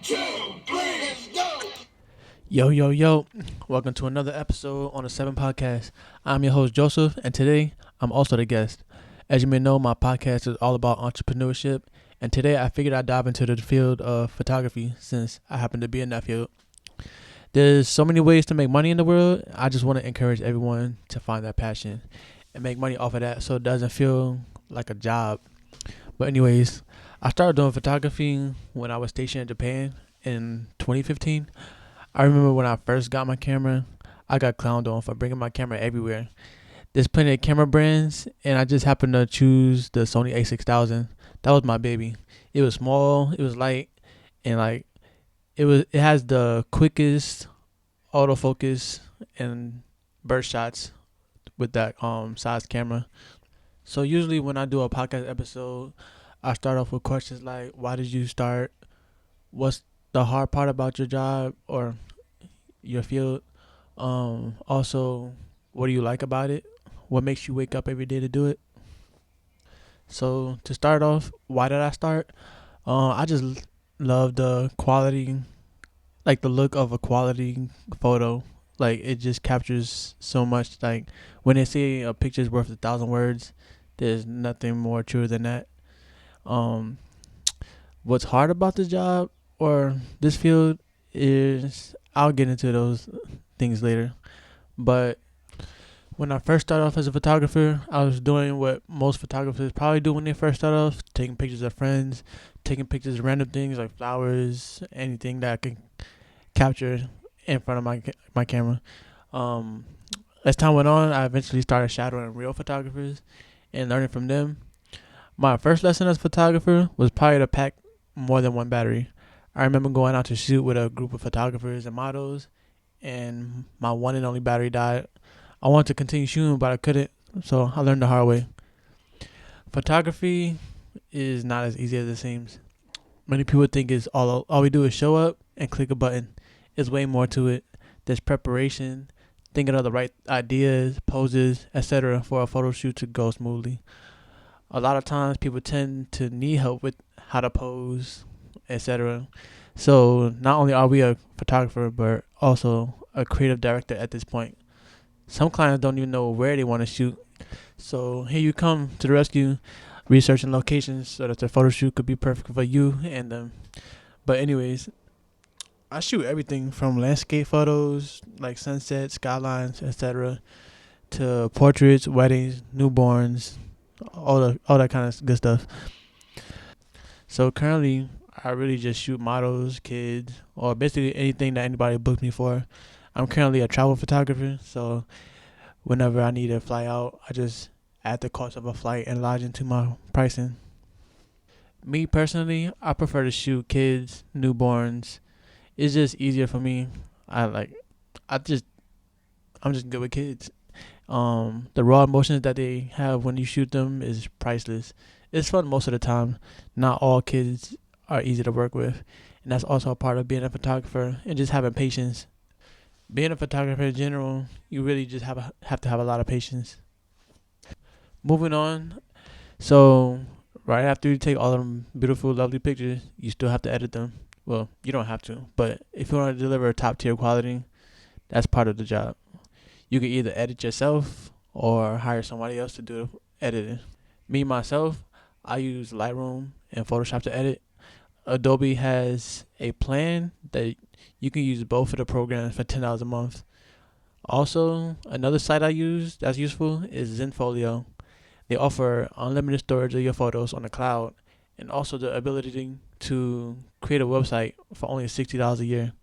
Yo, yo, yo. Welcome to another episode on the 7 Podcast. I'm your host, Joseph, and today I'm also the guest. As you may know, my podcast is all about entrepreneurship, and today I figured I'd dive into the field of photography since I happen to be in that field. There's so many ways to make money in the world. I just want to encourage everyone to find their passion and make money off of that so it doesn't feel like a job. But anyways, I started doing photography when I was stationed in Japan in 2015. I remember when I first got my camera, I got clowned on for bringing my camera everywhere. There's plenty of camera brands, and I just happened to choose the Sony A6000. That was my baby. It was small, it was light, and it has the quickest autofocus and burst shots with that size camera. So usually when I do a podcast episode, I start off with questions like, why did you start? What's the hard part about your job or your field? Also, what do you like about it? What makes you wake up every day to do it? So to start off, why did I start? I just love the quality, like the look of a quality photo. Like it just captures so much. Like when they say a picture is worth 1,000 words, there's nothing more true than that. Um, what's hard about this job or this field is I'll get into those things later. But when I first started off as a photographer, I was doing what most photographers probably do when they first start off, taking pictures of friends, taking pictures of random things like flowers, anything that I can capture in front of my camera. Um, as time went on, I eventually started shadowing real photographers and learning from them. My first lesson as a photographer was probably to pack more than one battery. I remember going out to shoot with a group of photographers and models, and my one and only battery died. I wanted to continue shooting, but I couldn't, so I learned the hard way. Photography is not as easy as it seems. Many people think it's all we do is show up and click a button. There's way more to it. There's preparation, thinking of the right ideas, poses, etc. for a photo shoot to go smoothly. A lot of times people tend to need help with how to pose, etc. So not only are we a photographer, but also a creative director at this point. Some clients don't even know where they want to shoot. So here you come to the rescue, researching locations so that the photo shoot could be perfect for you and them. But anyways, I shoot everything from landscape photos like sunsets, skylines, etc., to portraits, weddings, newborns, all that kind of good stuff. So currently, I really just shoot models, kids, or basically anything that anybody booked me for. I'm currently a travel photographer, so whenever I need to fly out, I just add the cost of a flight and lodging to my pricing. Me personally, I prefer to shoot kids, newborns. It's just easier for me. I like, I just, I'm just good with kids. The raw emotions that they have when you shoot them is priceless. It's fun most of the time. Not all kids are easy to work with, and that's also a part of being a photographer and just having patience. Being a photographer in general, you really just have to have a lot of patience. Moving on, so right after you take all of them beautiful, lovely pictures, you still have to edit them. Well, you don't have to, but if you want to deliver top tier quality, that's part of the job. You can either edit yourself or hire somebody else to do the editing. Me myself, I use Lightroom and Photoshop to edit. Adobe has a plan that you can use both of the programs for $10 a month. Also, another site I use that's useful is Zenfolio. They offer unlimited storage of your photos on the cloud and also the ability to create a website for only $60 a year.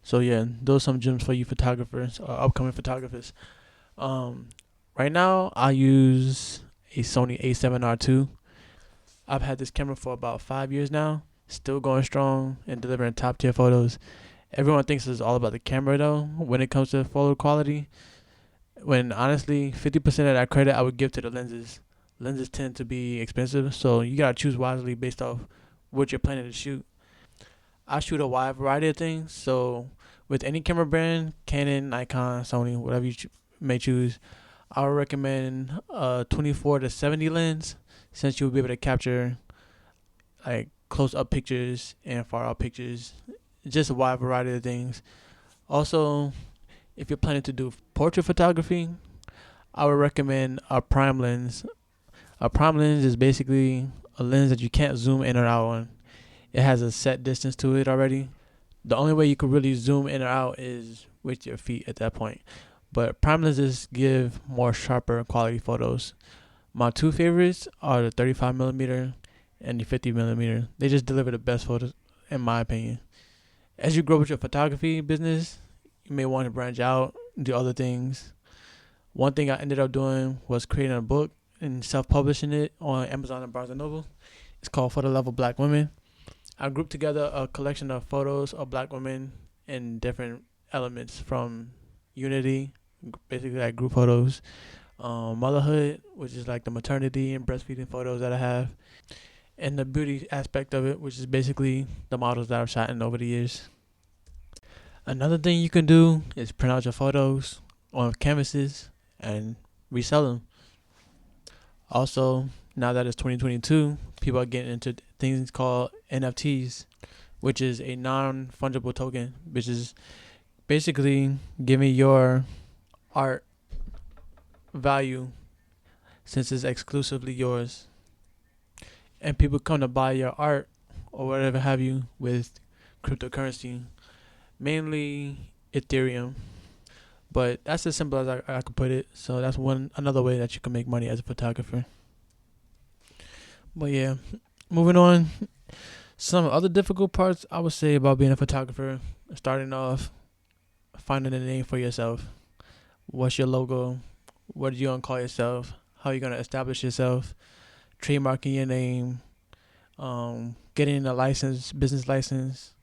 So yeah, those are some gems for you photographers or upcoming photographers. Um, right now I use a Sony A7R II. I've had this camera for about 5 years now, still going strong and delivering top tier photos. Everyone thinks it's all about the camera though when it comes to photo quality. When honestly, 50% of that credit I would give to the lenses. Lenses tend to be expensive, so you gotta choose wisely based off what you're planning to shoot. I shoot a wide variety of things, so with any camera brand, Canon, Nikon, Sony, whatever you may choose, I would recommend a 24 to 70 lens, since you'll be able to capture like close up pictures and far out pictures, just a wide variety of things. Also, if you're planning to do portrait photography, I would recommend a prime lens. A prime lens is basically a lens that you can't zoom in or out on. It has a set distance to it already. The only way you could really zoom in or out is with your feet at that point. But prime lenses give more sharper quality photos. My two favorites are the 35 millimeter and the 50 millimeter. They just deliver the best photos, in my opinion. As you grow with your photography business, you may want to branch out, do other things. One thing I ended up doing was creating a book and self-publishing it on Amazon and Barnes & Noble. It's called For the Love of Black Women. I grouped together a collection of photos of black women in different elements, from unity, basically like group photos, motherhood, which is like the maternity and breastfeeding photos that I have, and the beauty aspect of it, which is basically the models that I've shot in over the years. Another thing you can do is print out your photos on canvases and resell them. Also, now that it's 2022, people are getting into things called NFTs, which is a non-fungible token, which is basically giving your art value since it's exclusively yours. And people come to buy your art or whatever have you with cryptocurrency, mainly Ethereum. But that's as simple as I could put it. So that's another way that you can make money as a photographer. But yeah, moving on. Some other difficult parts I would say about being a photographer, starting off, finding a name for yourself. What's your logo? What are you gonna call yourself? How are you gonna establish yourself? Trademarking your name, getting a license, business license.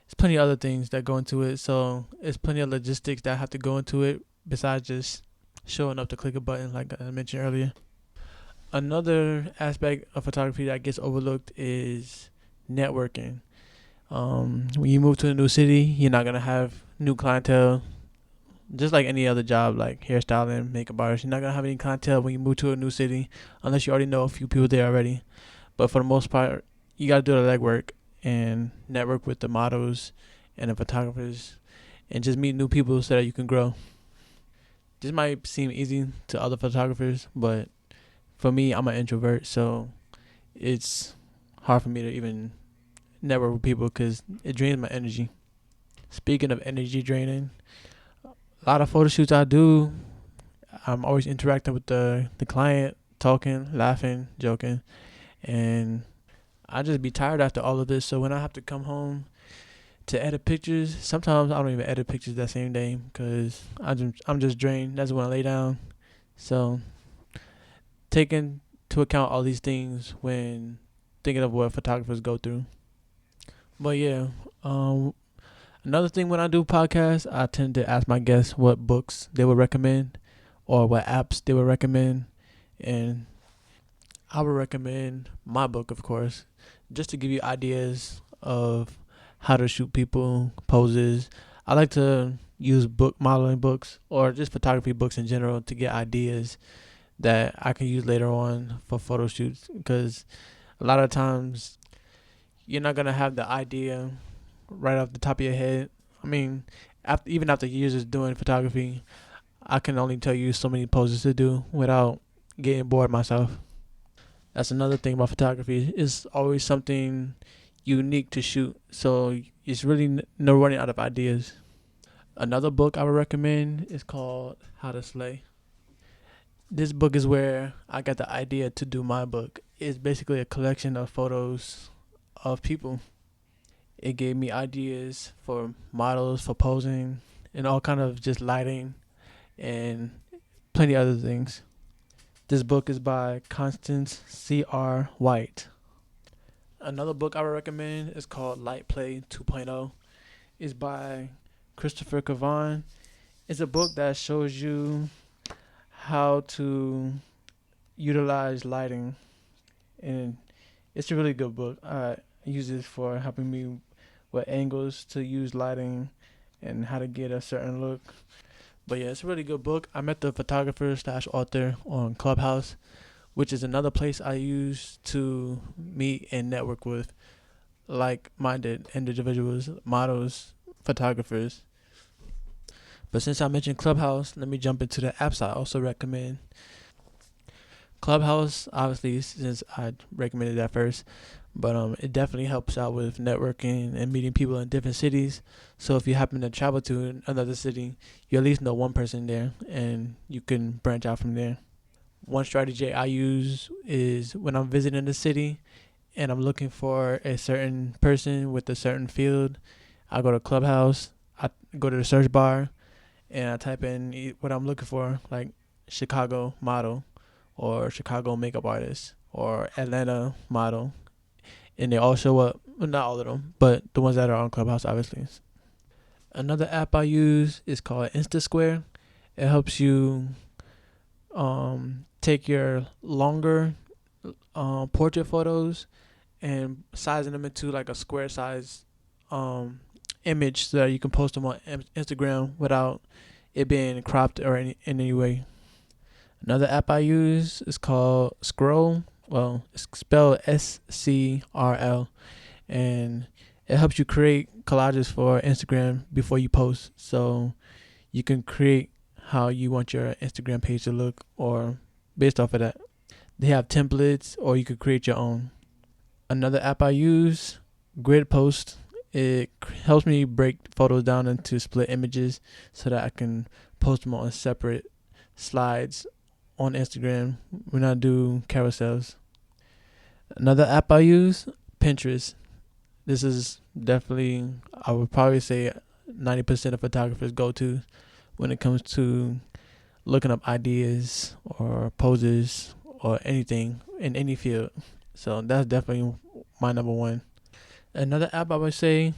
There's plenty of other things that go into it. So it's plenty of logistics that have to go into it besides just showing up to click a button like I mentioned earlier. Another aspect of photography that gets overlooked is networking. When you move to a new city, you're not gonna have new clientele. Just like any other job, like hairstyling, makeup artist, you're not gonna have any clientele when you move to a new city, unless you already know a few people there already. But for the most part, you gotta do the legwork and network with the models and the photographers, and just meet new people so that you can grow. This might seem easy to other photographers, but for me, I'm an introvert, so it's hard for me to even network with people because it drains my energy. Speaking of energy draining, a lot of photo shoots I do, I'm always interacting with the client, talking, laughing, joking, and I just be tired after all of this. So when I have to come home to edit pictures, sometimes I don't even edit pictures that same day because I'm just drained. That's when I lay down. So taking into account all these things when thinking of what photographers go through. But yeah, another thing when I do podcasts, I tend to ask my guests what books they would recommend or what apps they would recommend. And I would recommend my book, of course, just to give you ideas of how to shoot people, poses. I like to use book modeling books or just photography books in general to get ideas that I can use later on for photo shoots, because a lot of times you're not going to have the idea right off the top of your head. I mean, even after years of doing photography, I can only tell you so many poses to do without getting bored myself. That's another thing about photography. It's always something unique to shoot, so it's really no running out of ideas. Another book I would recommend is called How to Slay. This book is where I got the idea to do my book. It's basically a collection of photos of people. It gave me ideas for models, for posing, and all kind of just lighting and plenty of other things. This book is by Constance C.R. White. Another book I would recommend is called Light Play 2.0. It's by Christopher Cavan. It's a book that shows you how to utilize lighting, and it's a really good book. I use it for helping me with angles to use lighting and how to get a certain look. But yeah, it's a really good book. I met the photographer/author on Clubhouse, which is another place I use to meet and network with like-minded individuals, models, photographers. But since I mentioned Clubhouse, let me jump into the apps I also recommend. Clubhouse, obviously, since I recommended that first, but it definitely helps out with networking and meeting people in different cities. So if you happen to travel to another city, you at least know one person there, and you can branch out from there. One strategy I use is when I'm visiting the city and I'm looking for a certain person with a certain field, I go to Clubhouse, I go to the search bar, and I type in what I'm looking for, like Chicago model or Chicago makeup artist or Atlanta model, and they all show up. Well, not all of them, but the ones that are on Clubhouse, obviously. Another app I use is called Insta Square. It helps you take your longer portrait photos and sizing them into like a square size image so that you can post them on Instagram without it being cropped or in any way. Another app I use is called Scroll. Well, it's spelled SCRL, and it helps you create collages for Instagram before you post. So you can create how you want your Instagram page to look, or based off of that. They have templates, or you could create your own. Another app I use, Grid Post. It helps me break photos down into split images so that I can post them on separate slides on Instagram when I do carousels. Another app I use, Pinterest. This is definitely, I would probably say, 90% of photographers go to when it comes to looking up ideas or poses or anything in any field. So that's definitely my number one. Another app I would say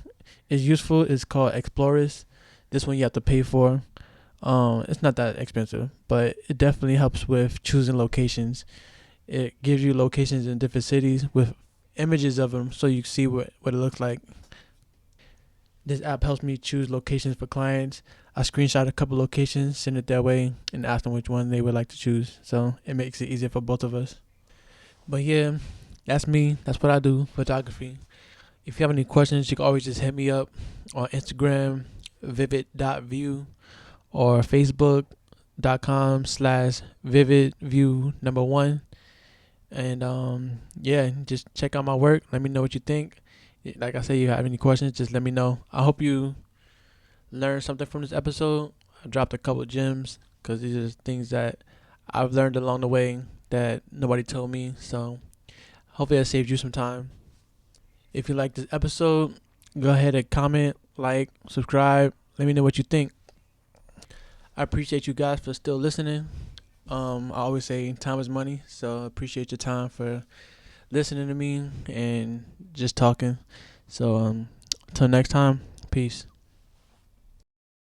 is useful is called Explorest. This one you have to pay for. It's not that expensive, but it definitely helps with choosing locations. It gives you locations in different cities with images of them so you can see what it looks like. This app helps me choose locations for clients. I screenshot a couple locations, send it their way, and ask them which one they would like to choose. So it makes it easier for both of us. But yeah, that's me. That's what I do, photography. If you have any questions, you can always just hit me up on Instagram, vivid.view, or facebook.com/vividview1. And yeah, just check out my work. Let me know what you think. Like I say, you have any questions, just let me know. I hope you learned something from this episode. I dropped a couple of gems because these are things that I've learned along the way that nobody told me. So hopefully that saved you some time. If you like this episode, go ahead and comment, like, subscribe. Let me know what you think. I appreciate you guys for still listening. I always say time is money, so I appreciate your time for listening to me and just talking. So until next time, peace.